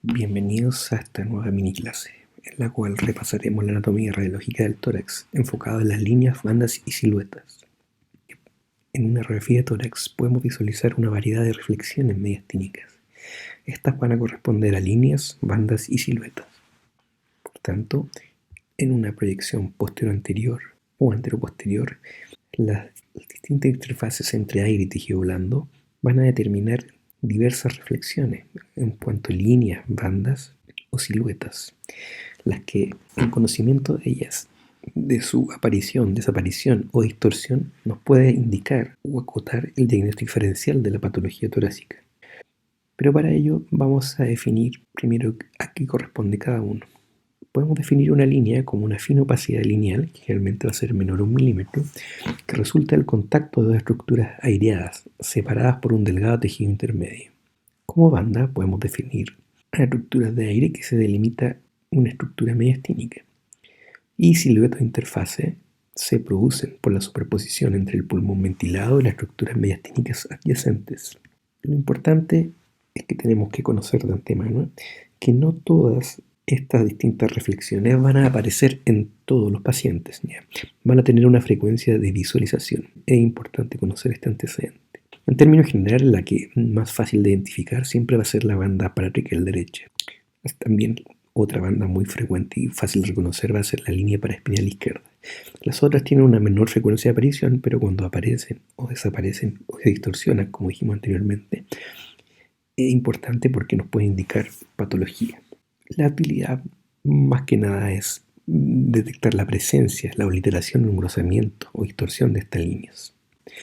Bienvenidos a esta nueva mini clase, en la cual repasaremos la anatomía radiológica del tórax, enfocada en las líneas, bandas y siluetas. En una radiografía de tórax podemos visualizar una variedad de reflexiones mediastínicas. Estas van a corresponder a líneas, bandas y siluetas. Por tanto, en una proyección posterior-anterior o antero-posterior, las distintas interfaces entre aire y tejido blando van a determinar diversas reflexiones en cuanto a líneas, bandas o siluetas, las que el conocimiento de ellas, de su aparición, desaparición o distorsión, nos puede indicar o acotar el diagnóstico diferencial de la patología torácica. Pero para ello vamos a definir primero a qué corresponde cada uno. Podemos definir una línea como una fina opacidad lineal, que generalmente va a ser menor a 1 milímetro, que resulta del contacto de dos estructuras aireadas, separadas por un delgado tejido intermedio. Como banda podemos definir estructuras de aire que se delimita una estructura mediastínica. Y siluetas de interfase se producen por la superposición entre el pulmón ventilado y las estructuras mediastínicas adyacentes. Lo importante es que tenemos que conocer de antemano que no todas estas distintas reflexiones van a aparecer en todos los pacientes, ¿ya? Van a tener una frecuencia de visualización. Es importante conocer este antecedente. En términos generales, la que es más fácil de identificar siempre va a ser la banda paratraqueal derecha. También otra banda muy frecuente y fácil de reconocer va a ser la línea paraespinal izquierda. Las otras tienen una menor frecuencia de aparición, pero cuando aparecen o desaparecen o se distorsionan, como dijimos anteriormente, es importante porque nos puede indicar patología. La utilidad más que nada es detectar la presencia, la obliteración, engrosamiento o distorsión de estas líneas.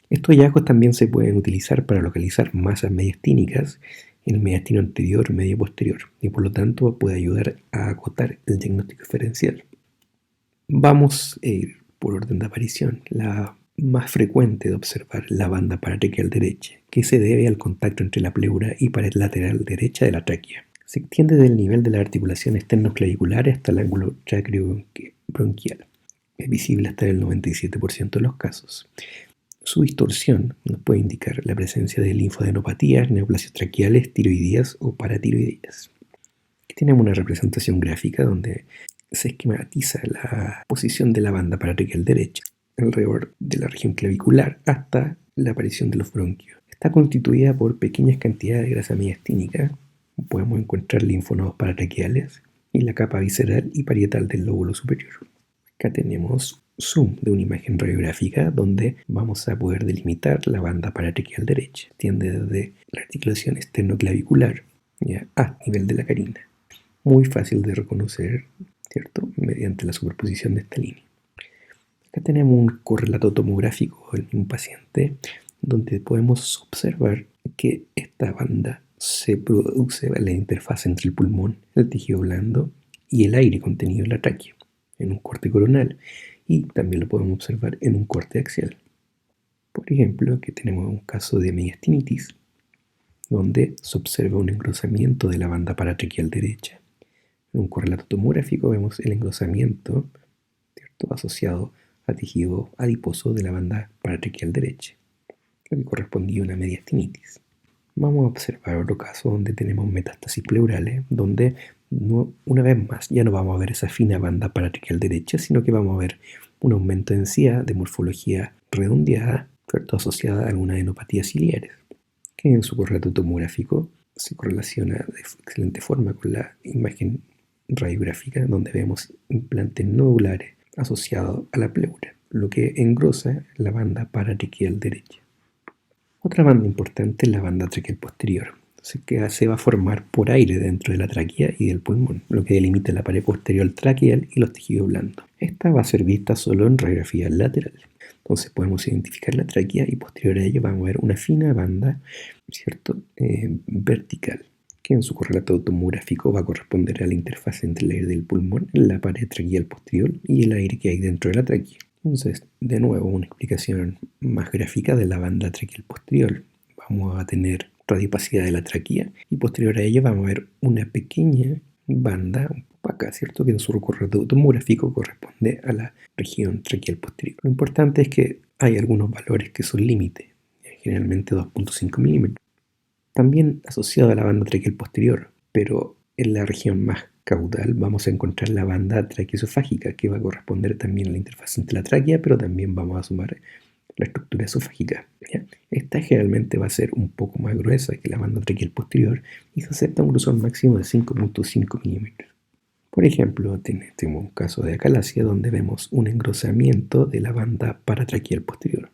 Estos hallazgos también se pueden utilizar para localizar masas mediastínicas en el mediastino anterior o medio posterior y por lo tanto puede ayudar a acotar el diagnóstico diferencial. Vamos a ir por orden de aparición. La más frecuente de observar la banda paratraqueal derecha, que se debe al contacto entre la pleura y pared lateral derecha de la tráquea. Se extiende desde el nivel de la articulación externo-clavicular hasta el ángulo tráqueo-bronquial. Es visible hasta el 97% de los casos. Su distorsión nos puede indicar la presencia de linfadenopatías, neoplasias traqueales, tiroidías o paratiroidías. Aquí tenemos una representación gráfica donde se esquematiza la posición de la banda paratraqueal derecha alrededor de la región clavicular hasta la aparición de los bronquios. Está constituida por pequeñas cantidades de grasa mediastínica. Podemos encontrar linfonodos paratraqueales y la capa visceral y parietal del lóbulo superior. Acá tenemos zoom de una imagen radiográfica donde vamos a poder delimitar la banda paratraqueal derecha. Tiende desde la articulación externoclavicular a nivel de la carina. Muy fácil de reconocer, ¿cierto?, mediante la superposición de esta línea. Acá tenemos un correlato tomográfico del mismo paciente donde podemos observar que esta banda se produce en la interfaz entre el pulmón, el tejido blando y el aire contenido en la tráquea, en un corte coronal, y también lo podemos observar en un corte axial. Por ejemplo, aquí tenemos un caso de mediastinitis, donde se observa un engrosamiento de la banda paratraqueal derecha. En un correlato tomográfico vemos el engrosamiento, ¿cierto?, asociado a tejido adiposo de la banda paratraqueal derecha, lo que correspondía a una mediastinitis. Vamos a observar otro caso donde tenemos metástasis pleurales, donde una vez más ya no vamos a ver esa fina banda paratraqueal derecha, sino que vamos a ver un aumento de densidad de morfología redondeada, ¿cierto?, asociada a algunas adenopatías ciliares, que en su correlato tomográfico se correlaciona de excelente forma con la imagen radiográfica, donde vemos implantes nodulares asociados a la pleura, lo que engrosa la banda paratraqueal derecha. Otra banda importante es la banda traqueal posterior, que se va a formar por aire dentro de la tráquea y del pulmón, lo que delimita la pared posterior traqueal y los tejidos blandos. Esta va a ser vista solo en radiografía lateral. Entonces podemos identificar la tráquea y posterior a ello vamos a ver una fina banda, ¿cierto?, vertical, que en su correlato tomográfico va a corresponder a la interfaz entre el aire del pulmón, la pared traqueal posterior y el aire que hay dentro de la tráquea. Entonces, de nuevo, una explicación más gráfica de la banda traqueal posterior. Vamos a tener radiopacidad de la tráquea y posterior a ella vamos a ver una pequeña banda opaca, ¿cierto?, que en su recorrido tomográfico corresponde a la región traqueal posterior. Lo importante es que hay algunos valores que son límite, generalmente 2.5 milímetros. También asociado a la banda traqueal posterior, pero En la región más caudal vamos a encontrar la banda traqueoesofágica, que va a corresponder también a la interfaz entre la tráquea, pero también vamos a sumar la estructura esofágica, ¿ya? Esta generalmente va a ser un poco más gruesa que la banda traqueal posterior y se acepta un grosor máximo de 5.5 milímetros. Por ejemplo, tenemos un caso de acalasia donde vemos un engrosamiento de la banda paratraqueal posterior,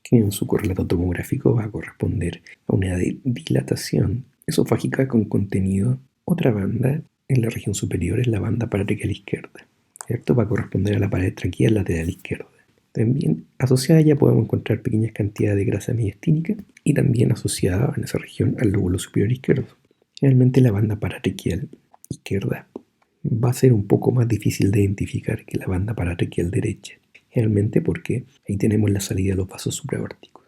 que en su correlato tomográfico va a corresponder a una dilatación esofágica con contenido. Otra banda en la región superior es la banda paratraqueal izquierda, ¿cierto? Va a corresponder a la pared traqueal lateral izquierda. También asociada ya podemos encontrar pequeñas cantidades de grasa mediastínica y también asociada en esa región al lóbulo superior izquierdo. Realmente la banda paratraqueal izquierda va a ser un poco más difícil de identificar que la banda paratraqueal derecha, realmente porque ahí tenemos la salida de los vasos supraórticos.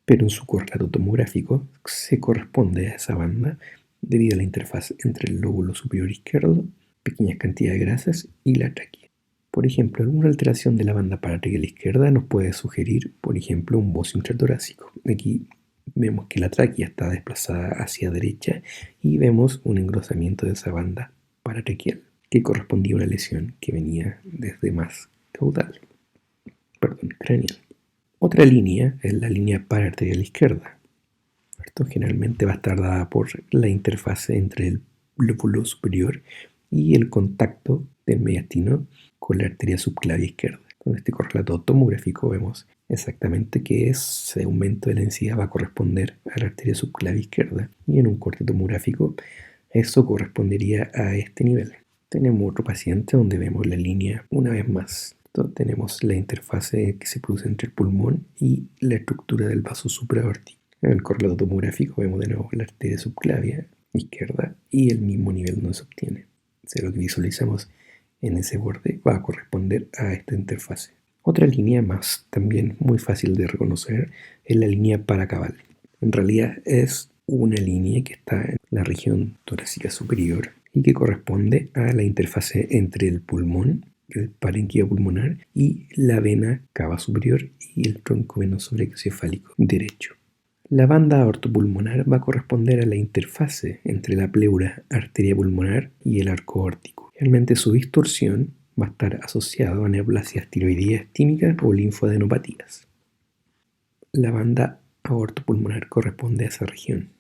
Pero en su correlato tomográfico se corresponde a esa banda debido a la interfaz entre el lóbulo superior izquierdo, pequeñas cantidades de grasas y la tráquea. Por ejemplo, alguna alteración de la banda paratraqueal izquierda nos puede sugerir, por ejemplo, un bocio intratorácico. Aquí vemos que la tráquea está desplazada hacia derecha y vemos un engrosamiento de esa banda paratraqueal que correspondía a una lesión que venía desde más craneal. Otra línea es la línea paraarterial izquierda. Esto generalmente va a estar dada por la interfase entre el lóbulo superior y el contacto del mediastino con la arteria subclavia izquierda. Con este correlato tomográfico vemos exactamente que ese aumento de la densidad va a corresponder a la arteria subclavia izquierda y en un corte tomográfico eso correspondería a este nivel. Tenemos otro paciente donde vemos la línea una vez más. Entonces, tenemos la interfase que se produce entre el pulmón y la estructura del vaso supraórtico. En el correlato tomográfico vemos de nuevo la arteria subclavia izquierda y el mismo nivel no se obtiene. O sea, lo que visualizamos en ese borde va a corresponder a esta interfase. Otra línea más también muy fácil de reconocer es la línea paracaval. En realidad es una línea que está en la región torácica superior y que corresponde a la interfase entre el pulmón, el parénquima pulmonar, y la vena cava superior y el tronco venoso brachiocefálico derecho. La banda aortopulmonar va a corresponder a la interfase entre la pleura arteria pulmonar y el arco aórtico. Realmente su distorsión va a estar asociada a neoplasias tiroideas tímicas o linfadenopatías. La banda aortopulmonar corresponde a esa región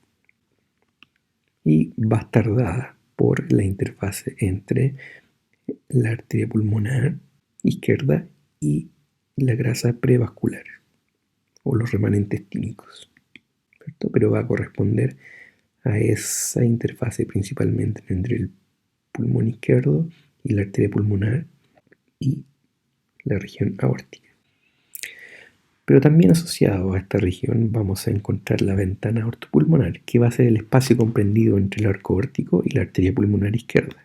y va a estar dada por la interfase entre la arteria pulmonar izquierda y la grasa prevascular o los remanentes tímicos, ¿cierto? Pero va a corresponder a esa interfase principalmente entre el pulmón izquierdo y la arteria pulmonar y la región aórtica. Pero también asociado a esta región vamos a encontrar la ventana aortopulmonar, que va a ser el espacio comprendido entre el arco aórtico y la arteria pulmonar izquierda.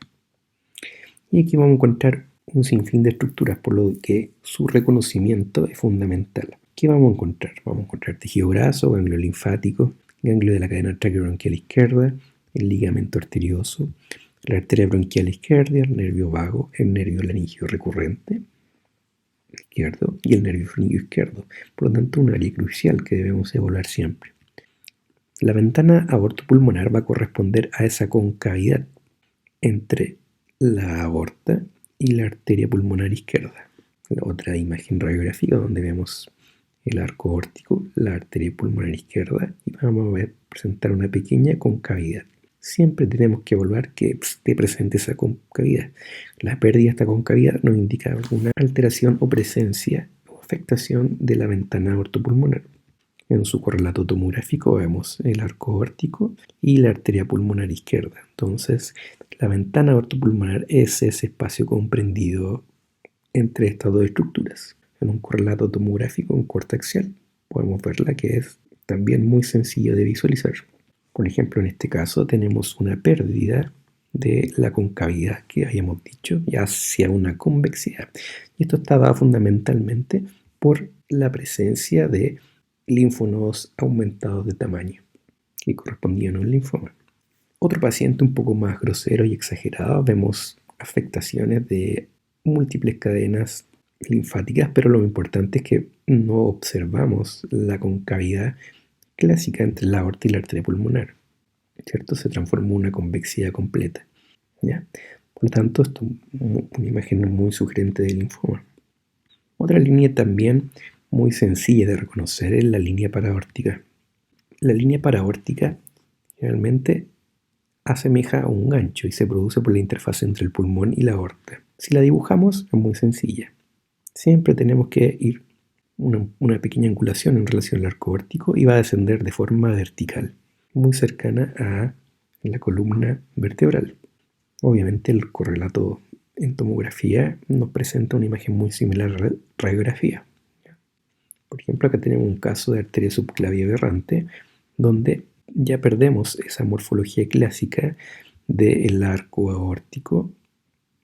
Y aquí vamos a encontrar un sinfín de estructuras, por lo que su reconocimiento es fundamental. ¿Qué vamos a encontrar? Vamos a encontrar tejido graso, ganglio linfático, ganglio de la cadena traqueobronquial izquierda, el ligamento arterioso, la arteria bronquial izquierda, el nervio vago, el nervio laringio recurrente izquierdo y el nervio frenillo izquierdo. Por lo tanto, un área crucial que debemos evaluar siempre. La ventana aortopulmonar va a corresponder a esa concavidad entre la aorta y la arteria pulmonar izquierda. La otra imagen radiográfica donde vemos el arco aórtico, la arteria pulmonar izquierda y vamos a presentar una pequeña concavidad. Siempre tenemos que evaluar que esté presente esa concavidad. La pérdida de esta concavidad nos indica alguna alteración o presencia o afectación de la ventana aortopulmonar. En su correlato tomográfico vemos el arco aórtico y la arteria pulmonar izquierda. Entonces, la ventana aortopulmonar es ese espacio comprendido entre estas dos estructuras. En un correlato tomográfico, un corte axial, podemos verla que es también muy sencillo de visualizar. Por ejemplo, en este caso tenemos una pérdida de la concavidad que habíamos dicho y hacia una convexidad. Y esto está dado fundamentalmente por la presencia de linfonodos aumentados de tamaño que correspondían a un linfoma. Otro paciente un poco más grosero y exagerado, vemos afectaciones de múltiples cadenas linfáticas, pero lo importante es que no observamos la concavidad clásica entre la aorta y la arteria pulmonar. ¿cierto? Se transforma en una convexidad completa, ¿ya? Por lo tanto, esto es una imagen muy sugerente del linfoma. Otra línea también muy sencilla de reconocer es la línea paraórtica. La línea paraórtica realmente asemeja a un gancho y se produce por la interfaz entre el pulmón y la aorta. Si la dibujamos, es muy sencilla. Siempre tenemos que ir una pequeña angulación en relación al arco aórtico y va a descender de forma vertical, muy cercana a la columna vertebral. Obviamente el correlato en tomografía nos presenta una imagen muy similar a la radiografía. Por ejemplo, acá tenemos un caso de arteria subclavia aberrante, donde ya perdemos esa morfología clásica del arco aórtico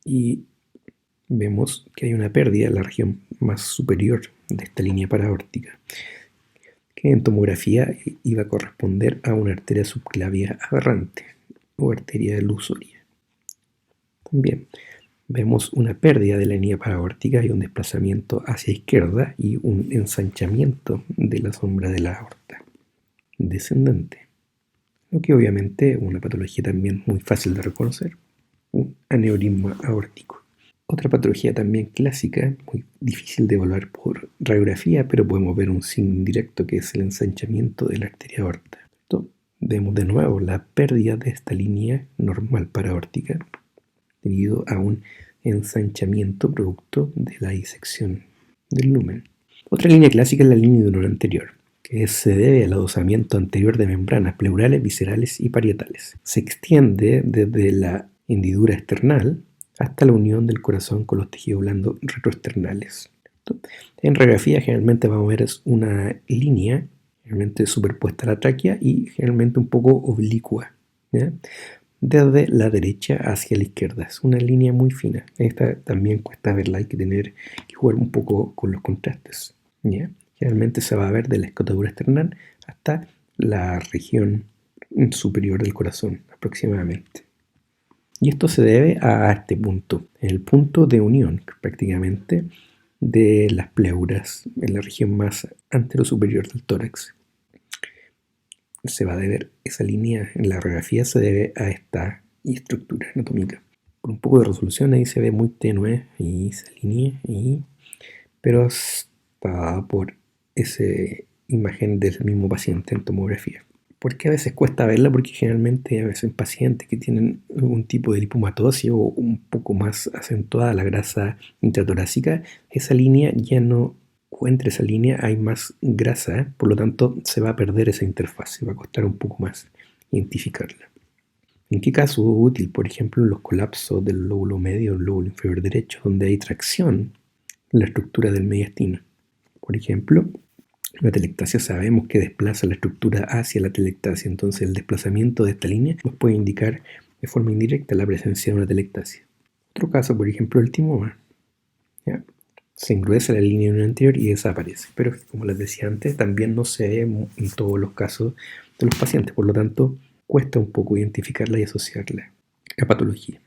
y vemos que hay una pérdida en la región más superior de esta línea paraórtica, que en tomografía iba a corresponder a una arteria subclavia aberrante o arteria ilusoria. También vemos una pérdida de la línea paraórtica y un desplazamiento hacia izquierda y un ensanchamiento de la sombra de la aorta descendente, lo que obviamente es una patología también muy fácil de reconocer, un aneurisma aórtico. Otra patología también clásica, muy difícil de evaluar por radiografía, pero podemos ver un signo indirecto que es el ensanchamiento de la arteria aorta. Vemos de nuevo la pérdida de esta línea normal paraórtica debido a un ensanchamiento producto de la disección del lumen. Otra línea clásica es la línea de honor anterior, que se debe al adosamiento anterior de membranas pleurales, viscerales y parietales. Se extiende desde la hendidura external hasta la unión del corazón con los tejidos blandos retroesternales. En radiografía generalmente vamos a ver una línea generalmente superpuesta a la tráquea y generalmente un poco oblicua, ¿ya? Desde la derecha hacia la izquierda. Es una línea muy fina. Esta también cuesta verla, hay que tener que jugar un poco con los contrastes, ¿ya? Generalmente se va a ver de la escotadura external hasta la región superior del corazón, aproximadamente. Y esto se debe a este punto, el punto de unión prácticamente de las pleuras en la región más anterosuperior del tórax. Se va a ver esa línea en la radiografía, se debe a esta estructura anatómica. Con un poco de resolución ahí se ve muy tenue y esa línea, pero está por esa imagen del mismo paciente en tomografía. ¿Por qué a veces cuesta verla? Porque generalmente a veces en pacientes que tienen algún tipo de lipomatosis o un poco más acentuada la grasa intratorácica, esa línea ya no, o entre esa línea hay más grasa, por lo tanto se va a perder esa interfaz, se va a costar un poco más identificarla. ¿En qué caso es útil? Por ejemplo, en los colapsos del lóbulo medio o el lóbulo inferior derecho, donde hay tracción en la estructura del mediastino. Por ejemplo, la telectasia sabemos que desplaza la estructura hacia la telectasia, entonces el desplazamiento de esta línea nos puede indicar de forma indirecta la presencia de una telectasia. Otro caso, por ejemplo, el timoma. ¿Ya? Se engruesa la línea de unión anterior y desaparece, pero como les decía antes, también no se ve en todos los casos de los pacientes, por lo tanto, cuesta un poco identificarla y asociarla a patología.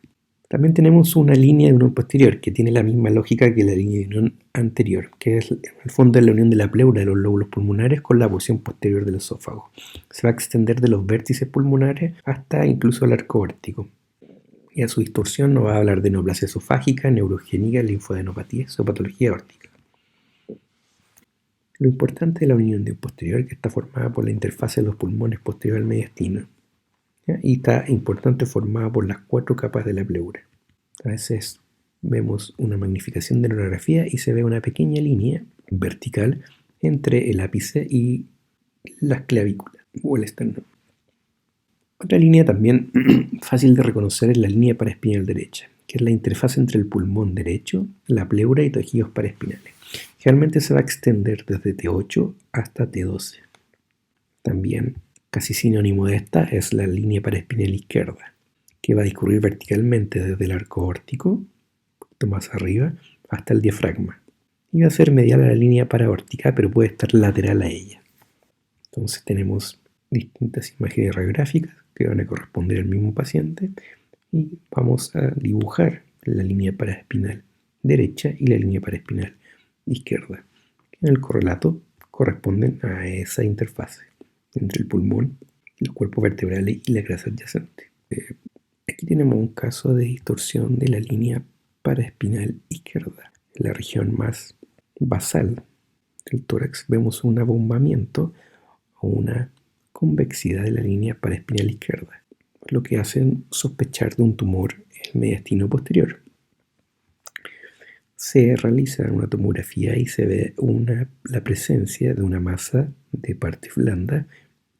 También tenemos una línea de unión posterior que tiene la misma lógica que la línea de unión anterior, que es en el fondo la unión de la pleura de los lóbulos pulmonares con la porción posterior del esófago. Se va a extender de los vértices pulmonares hasta incluso el arco aórtico. Y a su distorsión nos va a hablar de neoplasia esofágica, neurogénica, linfadenopatías o patología aórtica. Lo importante de la unión de un posterior es que está formada por la interfaz de los pulmones posterior al mediastino, ¿ya? Y está importante formada por las 4 capas de la pleura. A veces vemos una magnificación de la radiografía y se ve una pequeña línea vertical entre el ápice y las clavículas o el esternón. Otra línea también fácil de reconocer es la línea paraespinal derecha, que es la interfaz entre el pulmón derecho, la pleura y tejidos paraespinales. Generalmente se va a extender desde T8 hasta T12. También, casi sinónimo de esta, es la línea paraespinal izquierda, que va a discurrir verticalmente desde el arco aórtico, un poquito más arriba, hasta el diafragma. Y va a ser medial a la línea paraórtica, pero puede estar lateral a ella. Entonces tenemos distintas imágenes radiográficas que van a corresponder al mismo paciente y vamos a dibujar la línea paraespinal derecha y la línea paraespinal izquierda, que en el correlato corresponden a esa interfase entre el pulmón los cuerpos vertebrales y la grasa adyacente. Aquí tenemos un caso de distorsión de la línea paraespinal izquierda. En la región más basal del tórax vemos un abombamiento o una convexidad de la línea paraespinal izquierda, lo que hace sospechar de un tumor en el mediastino posterior. Se realiza una tomografía y se ve la presencia de una masa de parte blanda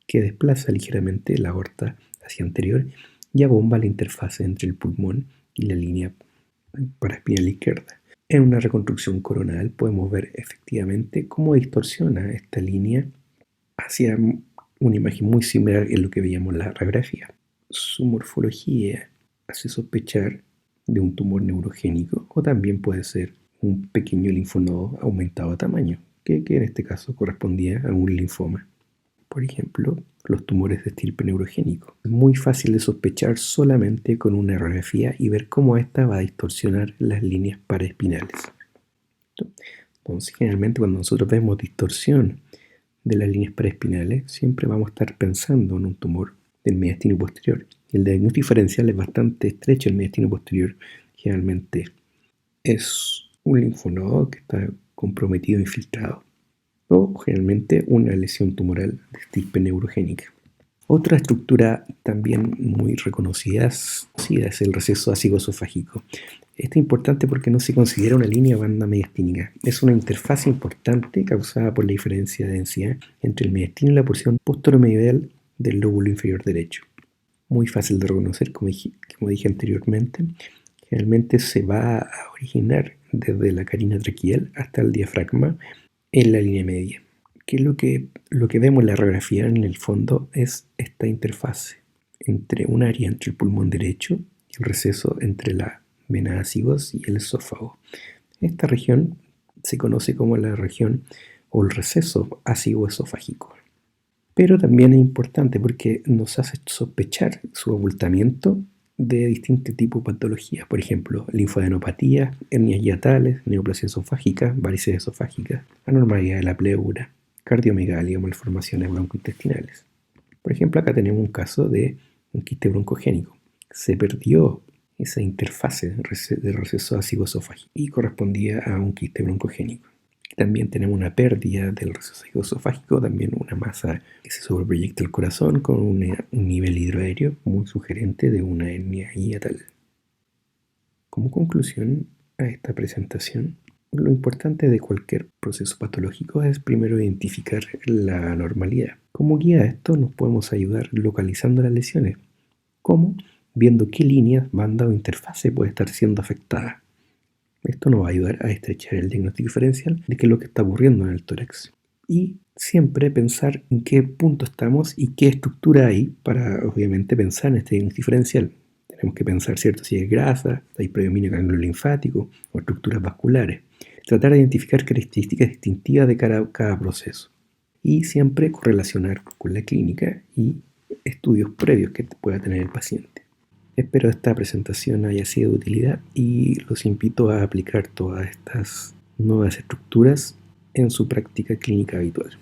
que desplaza ligeramente la aorta hacia anterior y abomba la interfase entre el pulmón y la línea paraespinal izquierda. En una reconstrucción coronal podemos ver efectivamente cómo distorsiona esta línea hacia una imagen muy similar a lo que veíamos en la radiografía. Su morfología hace sospechar de un tumor neurogénico o también puede ser un pequeño linfonodo aumentado de tamaño, que en este caso correspondía a un linfoma. Por ejemplo, los tumores de estirpe neurogénico. Es muy fácil de sospechar solamente con una radiografía y ver cómo esta va a distorsionar las líneas paraespinales. Entonces, generalmente cuando nosotros vemos distorsión de las líneas paraespinales, siempre vamos a estar pensando en un tumor del mediastino posterior. El diagnóstico diferencial es bastante estrecho. El mediastino posterior generalmente es un linfonodo que está comprometido, infiltrado, o generalmente una lesión tumoral de estirpe neurogénica. Otra estructura también muy reconocida es el receso ácido-esofágico. Esto es importante porque no se considera una línea banda mediastínica. Es una interfaz importante causada por la diferencia de densidad entre el mediastino y la porción posteromedial del lóbulo inferior derecho. Muy fácil de reconocer, como dije anteriormente. Generalmente se va a originar desde la carina traqueal hasta el diafragma en la línea media. Que lo que vemos en la radiografía en el fondo es esta interfase entre un área entre el pulmón derecho y el receso entre la vena ácigos y el esófago. Esta región se conoce como la región o el receso ácido-esofágico. Pero también es importante porque nos hace sospechar su abultamiento de distintos tipos de patologías, por ejemplo, linfadenopatía, hernias hiatales, neoplasia esofágica, varices esofágicas, anormalidad de la pleura, cardiomegalia o malformaciones broncointestinales. Por ejemplo, acá tenemos un caso de un quiste broncogénico. Se perdió esa interfase de receso ácido-esofágico y correspondía a un quiste broncogénico. También tenemos una pérdida del receso ácido-esofágico, también una masa que se sobreproyecta el corazón con un nivel hidroaéreo muy sugerente de una hernia hiatal. Como conclusión a esta presentación, lo importante de cualquier proceso patológico es primero identificar la anormalidad. Como guía a esto nos podemos ayudar localizando las lesiones, como viendo qué líneas, banda o interfase puede estar siendo afectada. Esto nos va a ayudar a estrechar el diagnóstico diferencial de qué es lo que está ocurriendo en el tórax. Y siempre pensar en qué punto estamos y qué estructura hay para, obviamente, pensar en este diagnóstico diferencial. Tenemos que pensar, ¿cierto?, si hay grasa, hay predominio gangliolinfático o estructuras vasculares. Tratar de identificar características distintivas de cada proceso. Y siempre correlacionar con la clínica y estudios previos que pueda tener el paciente. Espero esta presentación haya sido de utilidad y los invito a aplicar todas estas nuevas estructuras en su práctica clínica habitual.